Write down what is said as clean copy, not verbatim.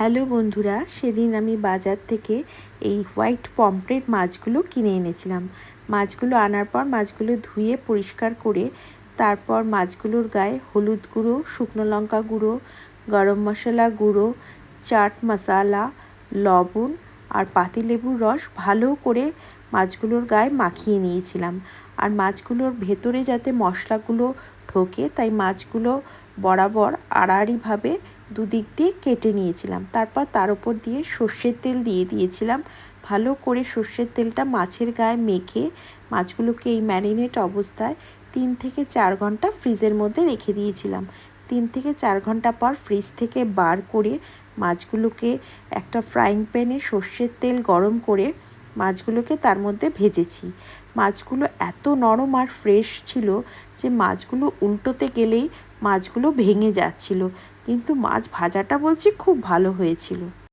Hello বন্ধুরা, সেদিন আমি বাজার থেকে এই হোয়াইট পমফ্রেট মাছগুলো কিনে এনেছিলাম। মাছগুলো আনার পর মাছগুলো ধুয়ে পরিষ্কার করে তারপর মাছগুলোর গায়ে হলুদ গুঁড়ো, শুকনো লঙ্কা গুঁড়ো, গরম মশলা গুঁড়ো, চাট মশলা, লবণ আর পাতিলেবুর রস ভালো করে মাছগুলোর গায়ে মাখিয়ে নিয়েছিলাম। আর মাছগুলোর ভেতরে যাতে মশলাগুলো ঢোকে তাই মাছগুলো বরাবর আড়াআড়িভাবে দুদিক দিয়ে কেটে নিয়েছিলাম। তারপর তার উপর দিয়ে সর্ষের তেল দিয়ে দিয়েছিলাম। ভালো করে সর্ষের তেলটা মাছের গায়ে মেখে মাছগুলোকে এই ম্যারিনেট অবস্থায় 3 থেকে 4 ঘন্টা ফ্রিজের মধ্যে রেখে দিয়েছিলাম। 3 থেকে 4 ঘন্টা পর ফ্রিজ থেকে বার করে মাছগুলোকে একটা ফ্রাইং প্যানে সর্ষের তেল গরম করে মাছগুলোকে তার মধ্যে ভেজেছি। মাছগুলো এত নরম আর ফ্রেশ ছিল যে মাছগুলো উল্টোতে গেলেই মাছগুলো ভেঙে যাচ্ছিল, কিন্তু মাছ ভাজাটা বলছি খুব ভালো হয়েছিল।